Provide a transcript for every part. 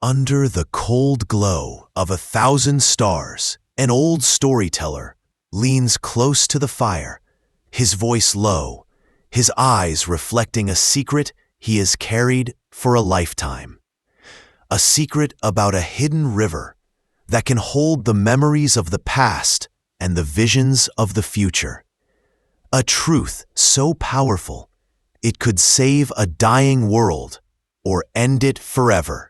Under the cold glow of 1,000 stars, an old storyteller leans close to the fire, his voice low, his eyes reflecting a secret he has carried for a lifetime. A secret about a hidden river that can hold the memories of the past and the visions of the future. A truth so powerful, it could save a dying world or end it forever.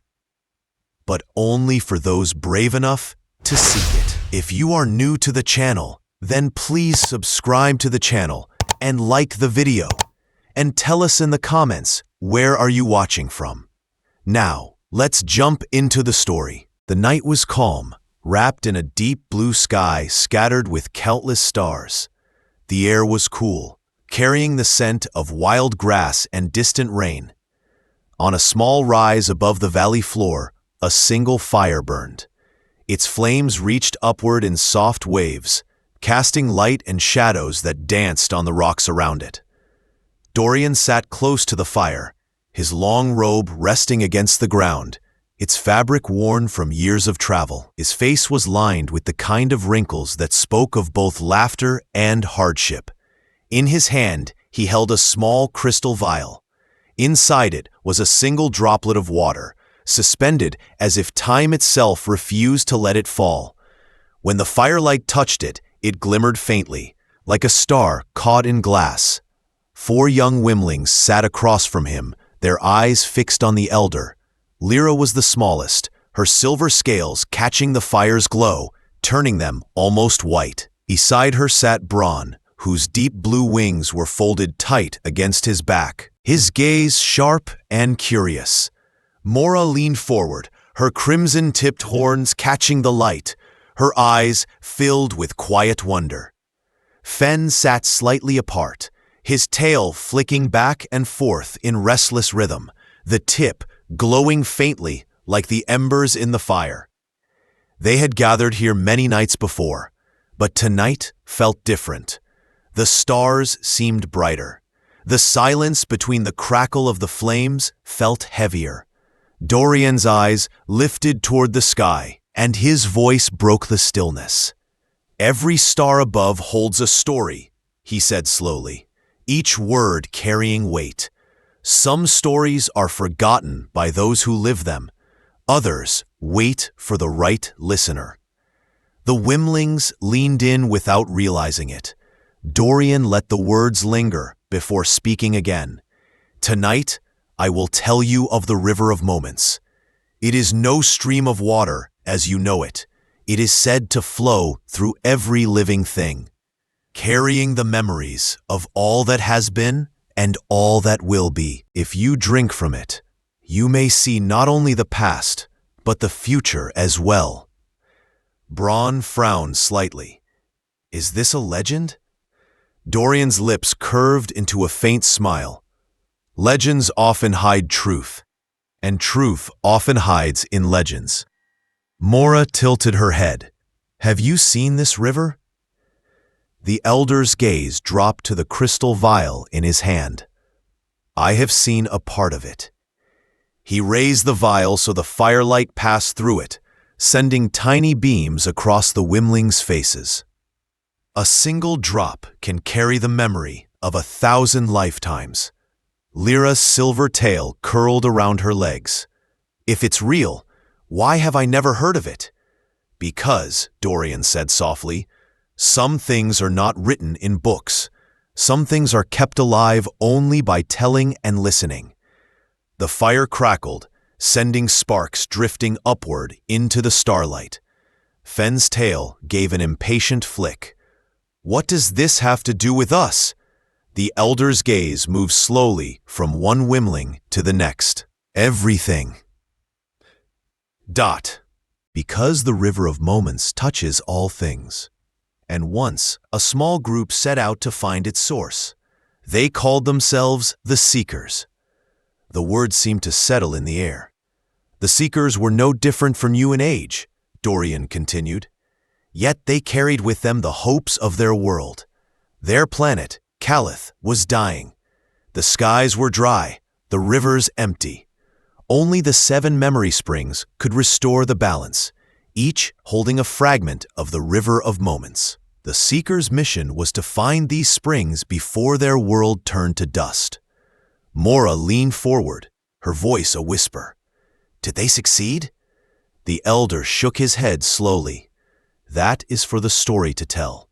But only for those brave enough to seek it. If you are new to the channel, then please subscribe to the channel and like the video. And tell us in the comments, where are you watching from? Now, let's jump into the story. The night was calm, wrapped in a deep blue sky scattered with countless stars. The air was cool, carrying the scent of wild grass and distant rain. On a small rise above the valley floor, a single fire burned. Its flames reached upward in soft waves, casting light and shadows that danced on the rocks around it. Dorian sat close to the fire, his long robe resting against the ground, its fabric worn from years of travel. His face was lined with the kind of wrinkles that spoke of both laughter and hardship. In his hand, he held a small crystal vial. Inside it was a single droplet of water, suspended as if time itself refused to let it fall. When the firelight touched it, it glimmered faintly, like a star caught in glass. 4 young wimlings sat across from him, their eyes fixed on the elder. Lyra was the smallest, her silver scales catching the fire's glow, turning them almost white. Beside her sat Braun, whose deep blue wings were folded tight against his back, his gaze sharp and curious. Mora leaned forward, her crimson-tipped horns catching the light, her eyes filled with quiet wonder. Fen sat slightly apart, his tail flicking back and forth in restless rhythm, the tip glowing faintly like the embers in the fire. They had gathered here many nights before, but tonight felt different. The stars seemed brighter. The silence between the crackle of the flames felt heavier. Dorian's eyes lifted toward the sky, and his voice broke the stillness. "Every star above holds a story," he said slowly, each word carrying weight. "Some stories are forgotten by those who live them. Others wait for the right listener." The wimlings leaned in without realizing it. Dorian let the words linger before speaking again. "Tonight, I will tell you of the River of Moments. It is no stream of water as you know it. It is said to flow through every living thing, carrying the memories of all that has been and all that will be. If you drink from it, you may see not only the past, but the future as well." Braun frowned slightly. "Is this a legend?" Dorian's lips curved into a faint smile. "Legends often hide truth, and truth often hides in legends." Mora tilted her head. "Have you seen this river?" The elder's gaze dropped to the crystal vial in his hand. "I have seen a part of it." He raised the vial so the firelight passed through it, sending tiny beams across the wimlings' faces. "A single drop can carry the memory of 1,000 lifetimes." Lyra's silver tail curled around her legs. "If it's real, why have I never heard of it?" "Because," Dorian said softly, "some things are not written in books. Some things are kept alive only by telling and listening." The fire crackled, sending sparks drifting upward into the starlight. Fen's tail gave an impatient flick. "What does this have to do with us?" The elder's gaze moved slowly from one wimling to the next. "Everything. Because the River of Moments touches all things. And once, a small group set out to find its source. They called themselves the Seekers." The words seemed to settle in the air. "The Seekers were no different from you in age," Dorian continued. "Yet they carried with them the hopes of their world. Their planet, Calith, was dying. The skies were dry, the rivers empty. Only the 7 memory springs could restore the balance, each holding a fragment of the river of moments. The Seeker's mission was to find these springs before their world turned to dust. Mora leaned forward, her voice a whisper. Did they succeed? The elder shook his head slowly. That is for the story to tell.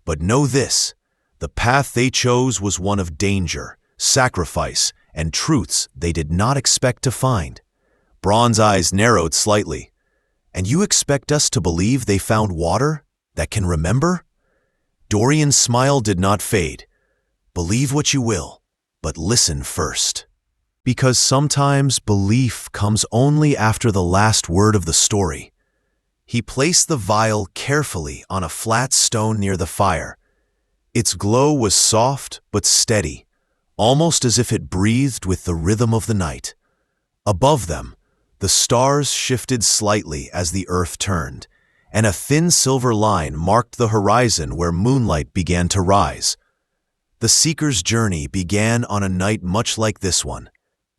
But know this, the path they chose was one of danger, sacrifice, and truths they did not expect to find. Braun's eyes narrowed slightly. And you expect us to believe they found water that can remember? Dorian's smile did not fade. Believe what you will, but listen first. Because sometimes belief comes only after the last word of the story. He placed the vial carefully on a flat stone near the fire. Its glow was soft but steady, almost as if it breathed with the rhythm of the night. Above them, the stars shifted slightly as the earth turned, and a thin silver line marked the horizon where moonlight began to rise. The Seeker's journey began on a night much like this one,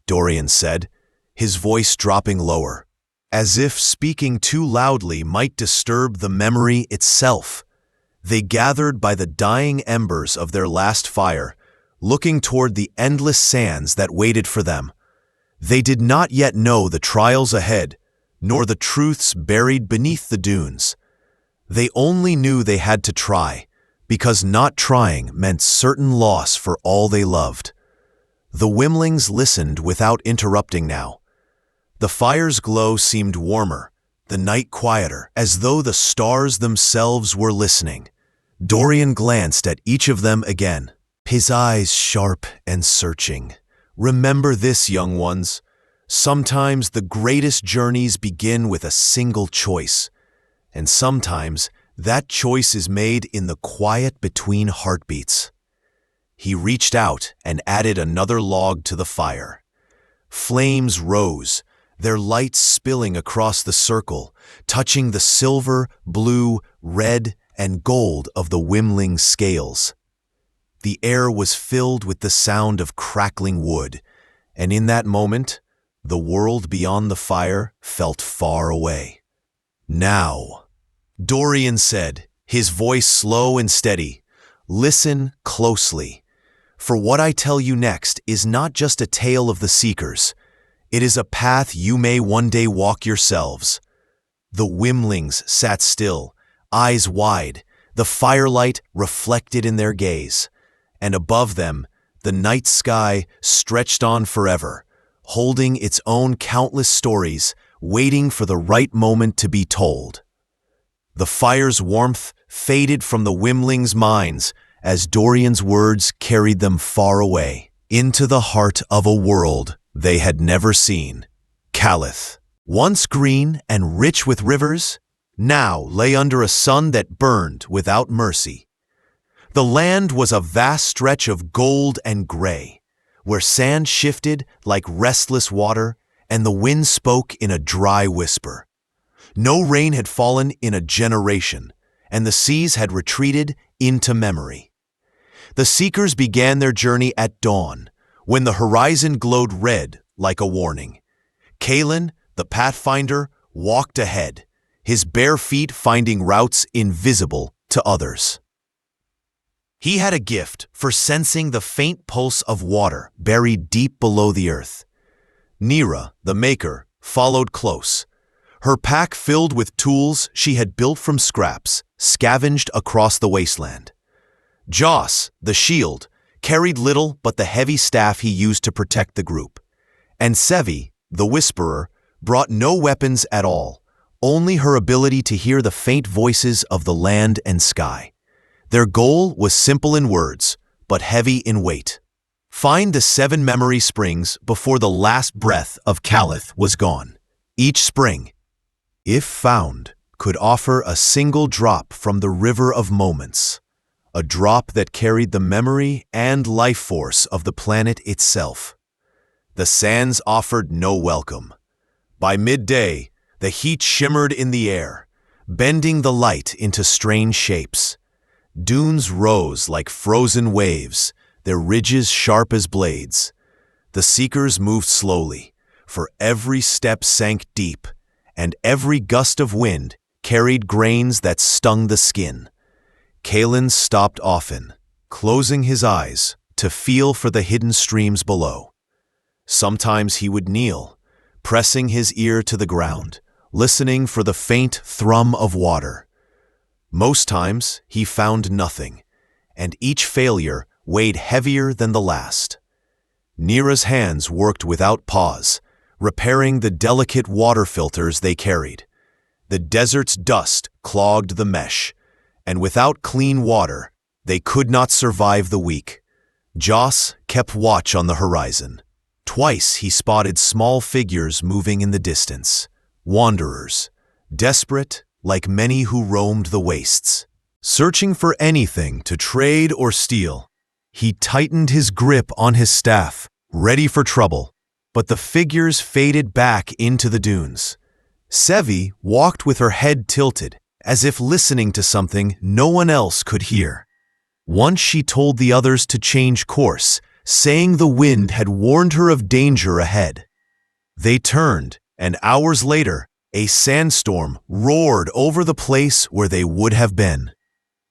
Dorian said, his voice dropping lower, as if speaking too loudly might disturb the memory itself. They gathered by the dying embers of their last fire, looking toward the endless sands that waited for them. They did not yet know the trials ahead, nor the truths buried beneath the dunes. They only knew they had to try, because not trying meant certain loss for all they loved. The Wimlings listened without interrupting now. The fire's glow seemed warmer, the night quieter, as though the stars themselves were listening. Dorian glanced at each of them again, his eyes sharp and searching. Remember this, young ones. Sometimes the greatest journeys begin with a single choice, and sometimes that choice is made in the quiet between heartbeats. He reached out and added another log to the fire. Flames rose, their light spilling across the circle, touching the silver, blue, red, and gold of the Wimling scales. The air was filled with the sound of crackling wood, and in that moment, the world beyond the fire felt far away. Now, Dorian said, his voice slow and steady, listen closely, for what I tell you next is not just a tale of the Seekers. It is a path you may one day walk yourselves. The Wimlings sat still, eyes wide, the firelight reflected in their gaze, and above them, the night sky stretched on forever, holding its own countless stories, waiting for the right moment to be told. The fire's warmth faded from the Wimlings' minds as Dorian's words carried them far away, into the heart of a world they had never seen. Calith, once green and rich with rivers, now lay under a sun that burned without mercy. The land was a vast stretch of gold and gray, where sand shifted like restless water and the wind spoke in a dry whisper. No rain had fallen in a generation, and the seas had retreated into memory. The Seekers began their journey at dawn, when the horizon glowed red like a warning. Kalen, the Pathfinder, walked ahead, his bare feet finding routes invisible to others. He had a gift for sensing the faint pulse of water buried deep below the earth. Nira, the Maker, followed close, her pack filled with tools she had built from scraps, scavenged across the wasteland. Joss, the Shield, carried little but the heavy staff he used to protect the group. And Sevi, the Whisperer, brought no weapons at all, only her ability to hear the faint voices of the land and sky. Their goal was simple in words, but heavy in weight. Find the 7 memory springs before the last breath of Calith was gone. Each spring, if found, could offer a single drop from the river of moments, a drop that carried the memory and life force of the planet itself. The sands offered no welcome. By midday, the heat shimmered in the air, bending the light into strange shapes. Dunes rose like frozen waves, their ridges sharp as blades. The Seekers moved slowly, for every step sank deep, and every gust of wind carried grains that stung the skin. Kalen stopped often, closing his eyes to feel for the hidden streams below. Sometimes he would kneel, pressing his ear to the ground, listening for the faint thrum of water. Most times he found nothing, and each failure weighed heavier than the last. Nira's hands worked without pause, repairing the delicate water filters they carried. The desert's dust clogged the mesh, and without clean water, they could not survive the week. Joss kept watch on the horizon. Twice he spotted small figures moving in the distance, wanderers, desperate like many who roamed the wastes, searching for anything to trade or steal. He tightened his grip on his staff, ready for trouble, but the figures faded back into the dunes. Sevi walked with her head tilted, as if listening to something no one else could hear. Once she told the others to change course, saying the wind had warned her of danger ahead. They turned, and hours later, a sandstorm roared over the place where they would have been.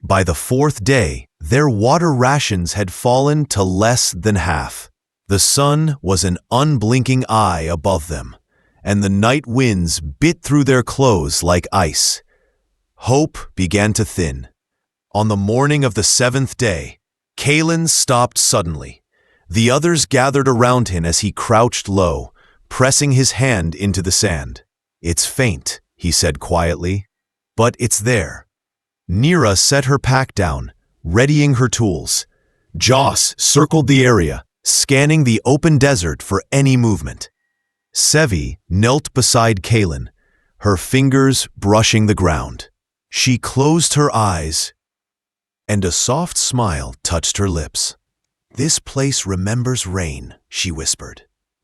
By the fourth day, their water rations had fallen to less than half. The sun was an unblinking eye above them, and the night winds bit through their clothes like ice. Hope began to thin. On the morning of the seventh day, Kalen stopped suddenly. The others gathered around him as he crouched low, pressing his hand into the sand. "It's faint," he said quietly, "but it's there." Nira set her pack down, readying her tools. Joss circled the area, scanning the open desert for any movement. Sevi knelt beside Kalen, her fingers brushing the ground. She closed her eyes, and a soft smile touched her lips. "This place remembers rain," she whispered.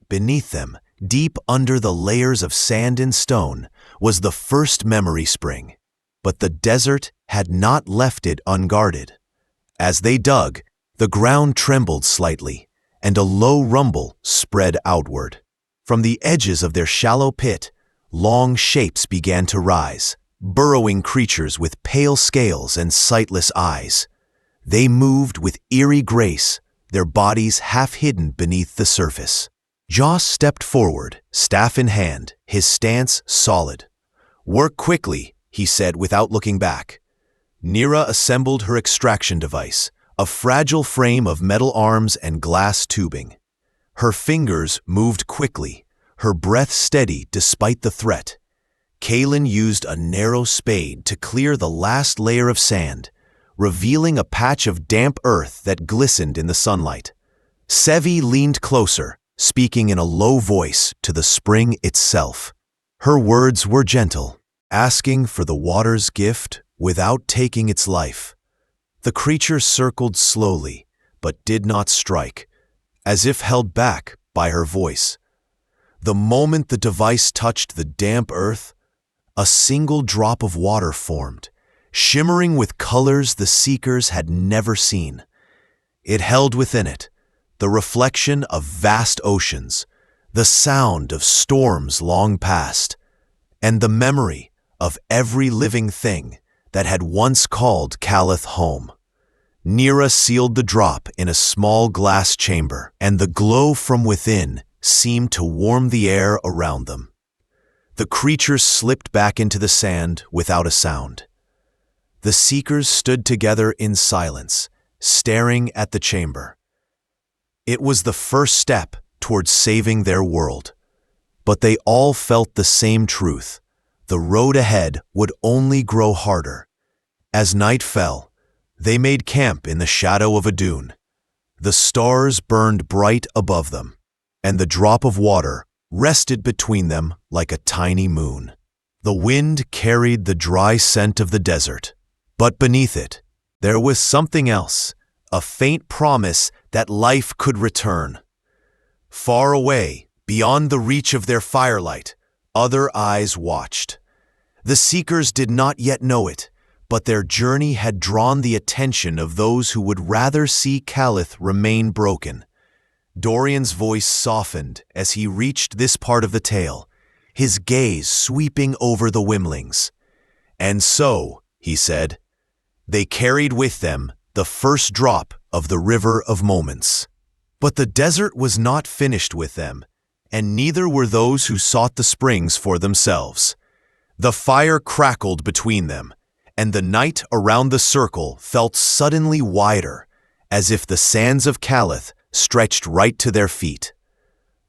Beneath them, deep under the layers of sand and stone, was the first memory spring. But the desert had not left it unguarded. As they dug, the ground trembled slightly, and a low rumble spread outward. From the edges of their shallow pit, long shapes began to rise, burrowing creatures with pale scales and sightless eyes. They moved with eerie grace, their bodies half hidden beneath the surface. Joss stepped forward, staff in hand, his stance solid. "Work quickly," he said without looking back. Nira assembled her extraction device, a fragile frame of metal arms and glass tubing. Her fingers moved quickly, her breath steady despite the threat. Kalen used a narrow spade to clear the last layer of sand, revealing a patch of damp earth that glistened in the sunlight. Sevi leaned closer, speaking in a low voice to the spring itself. Her words were gentle, asking for the water's gift without taking its life. The creature circled slowly, but did not strike, as if held back by her voice. The moment the device touched the damp earth, a single drop of water formed, shimmering with colors the seekers had never seen. It held within it the reflection of vast oceans, the sound of storms long past, and the memory of every living thing that had once called Calith home. Nira sealed the drop in a small glass chamber, and the glow from within seemed to warm the air around them. The creatures slipped back into the sand without a sound. The seekers stood together in silence, staring at the chamber. It was the first step towards saving their world. But they all felt the same truth. The road ahead would only grow harder. As night fell, they made camp in the shadow of a dune. The stars burned bright above them, and the drop of water rested between them like a tiny moon. The wind carried the dry scent of the desert, but beneath it, there was something else, a faint promise that life could return. Far away, beyond the reach of their firelight, other eyes watched. The seekers did not yet know it, but their journey had drawn the attention of those who would rather see Calith remain broken. Dorian's voice softened as he reached this part of the tale, his gaze sweeping over the Wimlings. "And so," he said, "they carried with them the first drop of the River of Moments. But the desert was not finished with them, and neither were those who sought the springs for themselves. The fire crackled between them, and the night around the circle felt suddenly wider, as if the sands of Calith stretched right to their feet.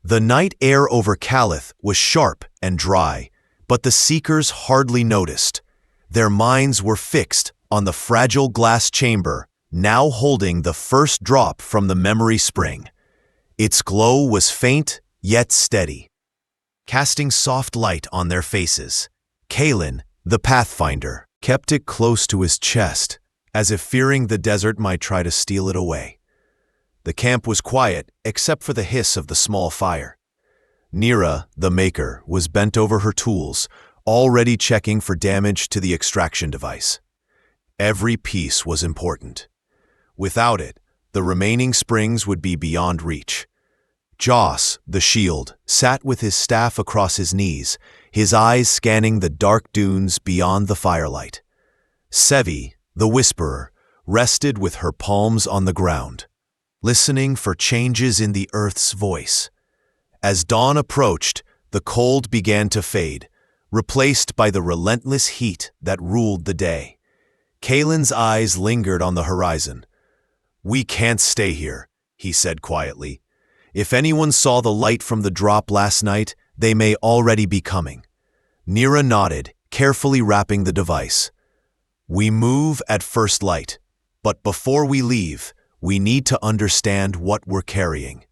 The night air over Calith was sharp and dry, but the seekers hardly noticed. Their minds were fixed on the fragile glass chamber, now holding the first drop from the memory spring. Its glow was faint yet steady, casting soft light on their faces. Kalen, the Pathfinder, kept it close to his chest, as if fearing the desert might try to steal it away. The camp was quiet, except for the hiss of the small fire. Nira, the Maker, was bent over her tools, already checking for damage to the extraction device. Every piece was important. Without it, the remaining springs would be beyond reach. Joss, the Shield, sat with his staff across his knees, his eyes scanning the dark dunes beyond the firelight. Sevi, the Whisperer, rested with her palms on the ground, listening for changes in the earth's voice. As dawn approached, the cold began to fade, replaced by the relentless heat that ruled the day. Kalen's eyes lingered on the horizon. "We can't stay here," he said quietly. "If anyone saw the light from the drop last night, they may already be coming." Nira nodded, carefully wrapping the device. "We move at first light, but before we leave, we need to understand what we're carrying."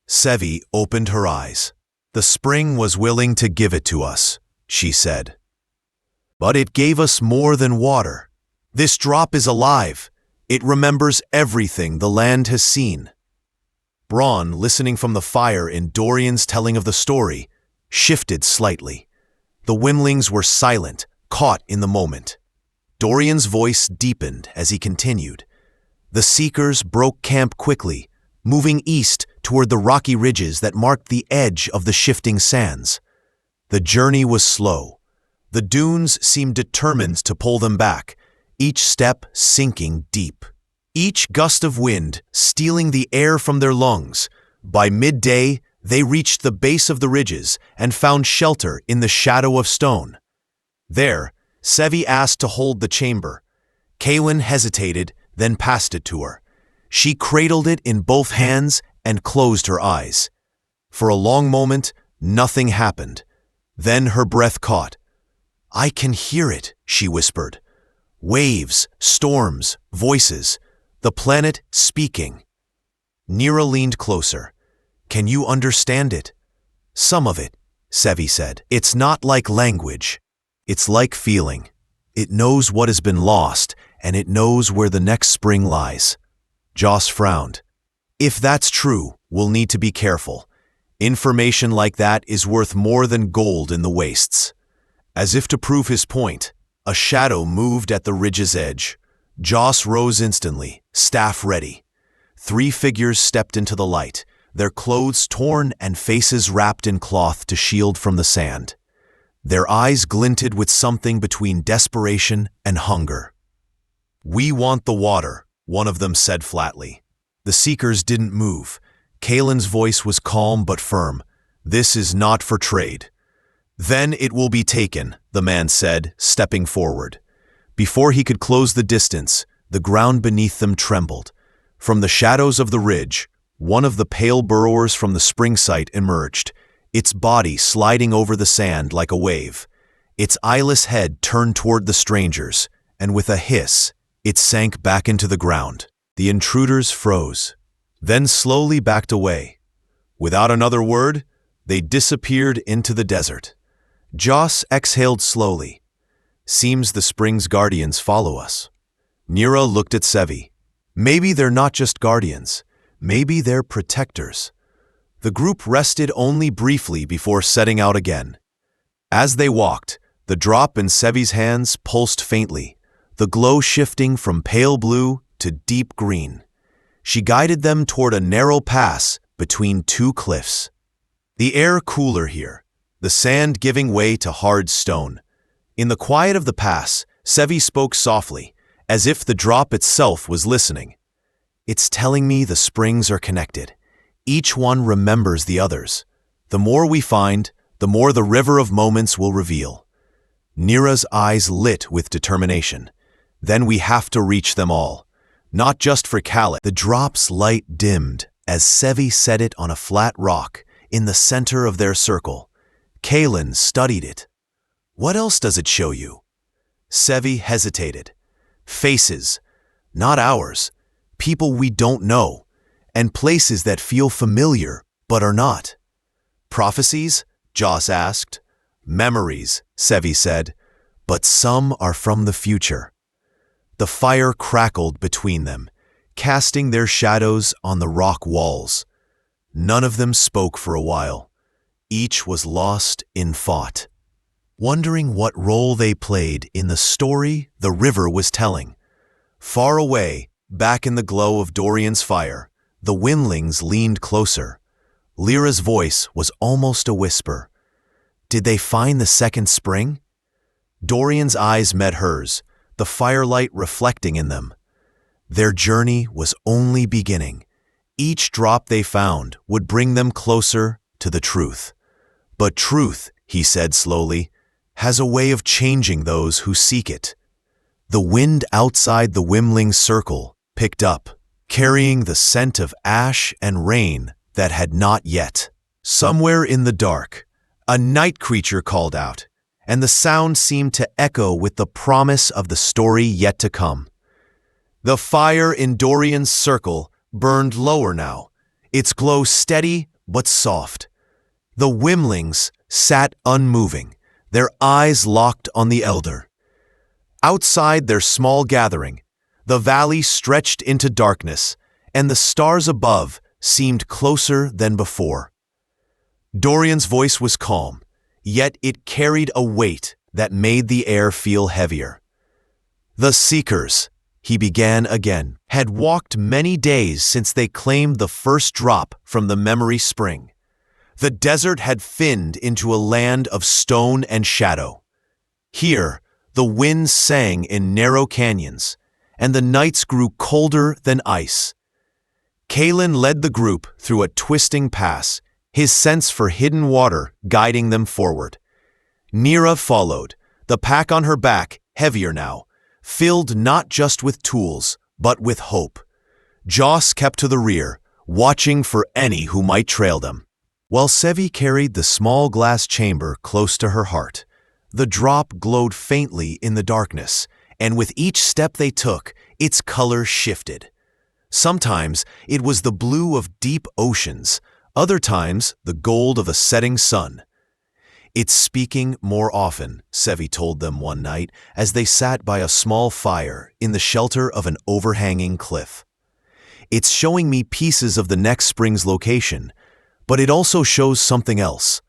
Sevi opened her eyes. "The spring was willing to give it to us," she said. "But it gave us more than water. This drop is alive. It remembers everything the land has seen." Braun, listening from the fire in Dorian's telling of the story, shifted slightly. The Wimlings were silent, caught in the moment. Dorian's voice deepened as he continued. The Seekers broke camp quickly, moving east toward the rocky ridges that marked the edge of the shifting sands. The journey was slow. The dunes seemed determined to pull them back, each step sinking deep. Each gust of wind stealing the air from their lungs. By midday, they reached the base of the ridges and found shelter in the shadow of stone. There, Sevi asked to hold the chamber. Kalen hesitated, then passed it to her. She cradled it in both hands and closed her eyes. For a long moment, nothing happened. Then her breath caught. "I can hear it," she whispered. "Waves, storms, voices. The planet speaking." Nira leaned closer. "Can you understand it?" "Some of it," Sevi said. "It's not like language. It's like feeling. It knows what has been lost, and it knows where the next spring lies." Joss frowned. "If that's true, we'll need to be careful. Information like that is worth more than gold in the wastes." As if to prove his point, a shadow moved at the ridge's edge. Joss rose instantly, staff ready. 3 figures stepped into the light, their clothes torn and faces wrapped in cloth to shield from the sand. Their eyes glinted with something between desperation and hunger. "We want the water," one of them said flatly. The Seekers didn't move. Kalen's voice was calm but firm. "This is not for trade." "Then it will be taken," the man said, stepping forward. Before he could close the distance, the ground beneath them trembled. From the shadows of the ridge, one of the pale burrowers from the spring site emerged, its body sliding over the sand like a wave. Its eyeless head turned toward the strangers, and with a hiss, it sank back into the ground. The intruders froze, then slowly backed away. Without another word, they disappeared into the desert. Joss exhaled slowly. "Seems the spring's guardians follow us." Nira looked at Sevi. "Maybe they're not just guardians. Maybe they're protectors." The group rested only briefly before setting out again. As they walked, the drop in Sevi's hands pulsed faintly, the glow shifting from pale blue to deep green. She guided them toward a narrow pass between two cliffs. The air cooler here, the sand giving way to hard stone. In the quiet of the pass, Sevi spoke softly, as if the drop itself was listening. It's telling me the springs are connected. Each one remembers the others. The more we find, the more the river of moments will reveal. Nira's eyes lit with determination. Then we have to reach them all. Not just for Khaled. The drop's light dimmed as Sevi set it on a flat rock in the center of their circle. Kalen studied it. What else does it show you? Sevi hesitated. Faces, not ours, people we don't know, and places that feel familiar but are not. Prophecies? Joss asked. Memories, Sevi said, but some are from the future. The fire crackled between them, casting their shadows on the rock walls. None of them spoke for a while. Each was lost in thought, wondering what role they played in the story the river was telling. Far away, back in the glow of Dorian's fire, the windlings leaned closer. Lyra's voice was almost a whisper. Did they find the second spring? Dorian's eyes met hers, the firelight reflecting in them. Their journey was only beginning. Each drop they found would bring them closer to the truth. But truth, he said slowly, has a way of changing those who seek it. The wind outside the Wimling circle picked up, carrying the scent of ash and rain that had not yet. Somewhere in the dark, a night creature called out, and the sound seemed to echo with the promise of the story yet to come. The fire in Dorian's circle burned lower now, its glow steady but soft. The Wimlings sat unmoving, their eyes locked on the elder. Outside their small gathering, the valley stretched into darkness, and the stars above seemed closer than before. Dorian's voice was calm, yet it carried a weight that made the air feel heavier. The Seekers, he began again, had walked many days since they claimed the first drop from the memory spring. The desert had thinned into a land of stone and shadow. Here, the winds sang in narrow canyons, and the nights grew colder than ice. Kalen led the group through a twisting pass, his sense for hidden water guiding them forward. Nira followed, the pack on her back heavier now, filled not just with tools, but with hope. Joss kept to the rear, watching for any who might trail them, while Sevi carried the small glass chamber close to her heart. The drop glowed faintly in the darkness, and with each step they took, its color shifted. Sometimes it was the blue of deep oceans, other times the gold of a setting sun. It's speaking more often, Sevi told them one night as they sat by a small fire in the shelter of an overhanging cliff. It's showing me pieces of the next spring's location, but it also shows something else.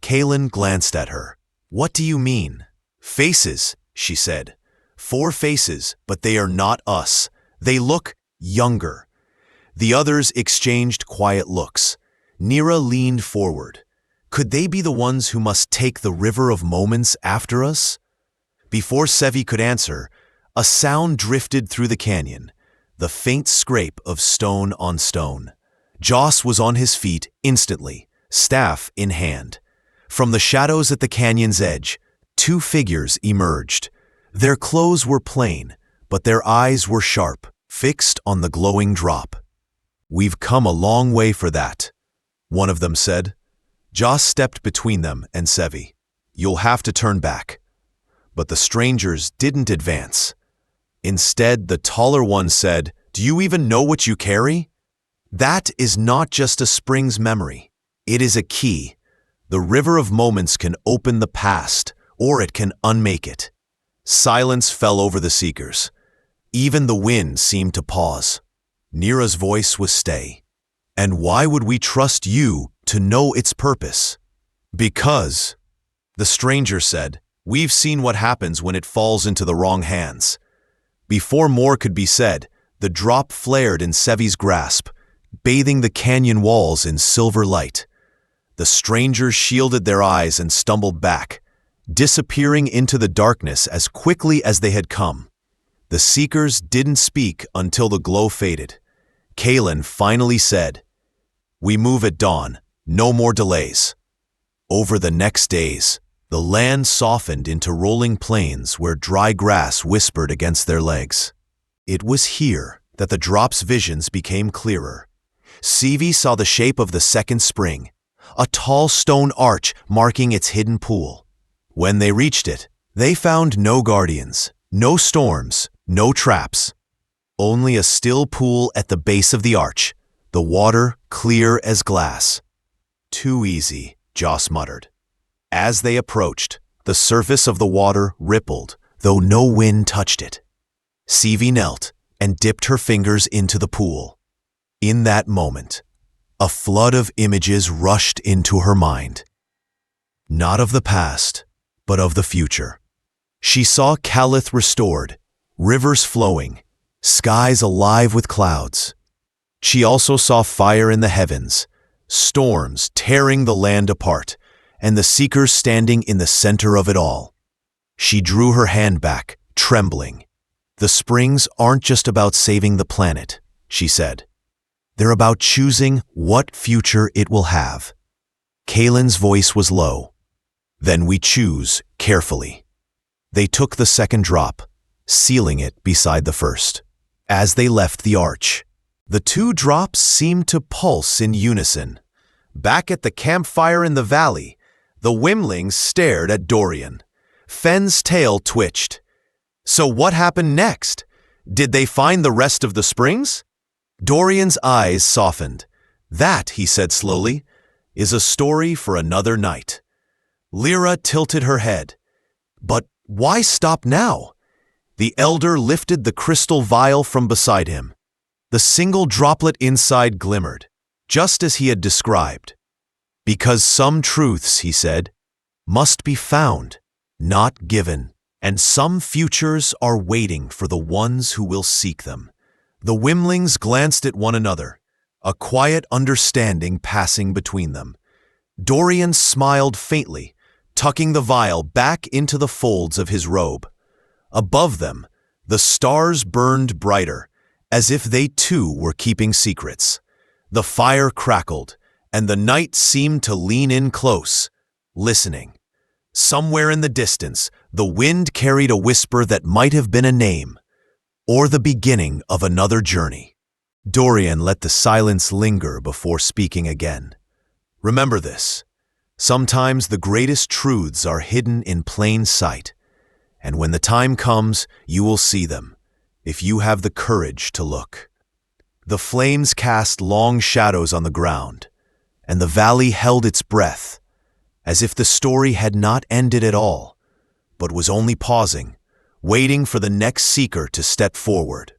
Kalen glanced at her. What do you mean? Faces, she said. 4 faces, but they are not us. They look younger. The others exchanged quiet looks. Nira leaned forward. Could they be the ones who must take the river of moments after us? Before Sevi could answer, a sound drifted through the canyon, the faint scrape of stone on stone. Joss was on his feet instantly, staff in hand. From the shadows at the canyon's edge, 2 figures emerged. Their clothes were plain, but their eyes were sharp, fixed on the glowing drop. We've come a long way for that, one of them said. Joss stepped between them and Sevi. You'll have to turn back. But the strangers didn't advance. Instead, the taller one said, Do you even know what you carry? That is not just a spring's memory. It is a key. The river of moments can open the past, or it can unmake it. Silence fell over the seekers. Even the wind seemed to pause. Nira's voice was stay. And why would we trust you to know its purpose? Because, the stranger said, we've seen what happens when it falls into the wrong hands. Before more could be said, the drop flared in Sevi's grasp, bathing the canyon walls in silver light. The strangers shielded their eyes and stumbled back, disappearing into the darkness as quickly as they had come. The seekers didn't speak until the glow faded. Kalen finally said, "We move at dawn, no more delays." Over the next days, the land softened into rolling plains where dry grass whispered against their legs. It was here that the drop's visions became clearer. Sivi saw the shape of the second spring, a tall stone arch marking its hidden pool. When they reached it, they found no guardians, no storms, no traps. Only a still pool at the base of the arch, the water clear as glass. "Too easy," Joss muttered. As they approached, the surface of the water rippled, though no wind touched it. Sivi knelt and dipped her fingers into the pool. In that moment, a flood of images rushed into her mind. Not of the past, but of the future. She saw Calith restored, rivers flowing, skies alive with clouds. She also saw fire in the heavens, storms tearing the land apart, and the seekers standing in the center of it all. She drew her hand back, trembling. "The springs aren't just about saving the planet," she said. "They're about choosing what future it will have." Kalen's voice was low. "Then we choose carefully." They took the second drop, sealing it beside the first. As they left the arch, the two drops seemed to pulse in unison. Back at the campfire in the valley, the Wimlings stared at Dorian. Fenn's tail twitched. "So what happened next? Did they find the rest of the springs?" Dorian's eyes softened. "That," he said slowly, "is a story for another night." Lyra tilted her head. "But why stop now?" The elder lifted the crystal vial from beside him. The single droplet inside glimmered, just as he had described. "Because some truths," he said, "must be found, not given, and some futures are waiting for the ones who will seek them." The Wimlings glanced at one another, a quiet understanding passing between them. Dorian smiled faintly, tucking the vial back into the folds of his robe. Above them, the stars burned brighter, as if they too were keeping secrets. The fire crackled, and the night seemed to lean in close, listening. Somewhere in the distance, the wind carried a whisper that might have been a name, or the beginning of another journey. Dorian let the silence linger before speaking again. "Remember this. Sometimes the greatest truths are hidden in plain sight, and when the time comes, you will see them, if you have the courage to look." The flames cast long shadows on the ground, and the valley held its breath, as if the story had not ended at all, but was only pausing, waiting for the next seeker to step forward.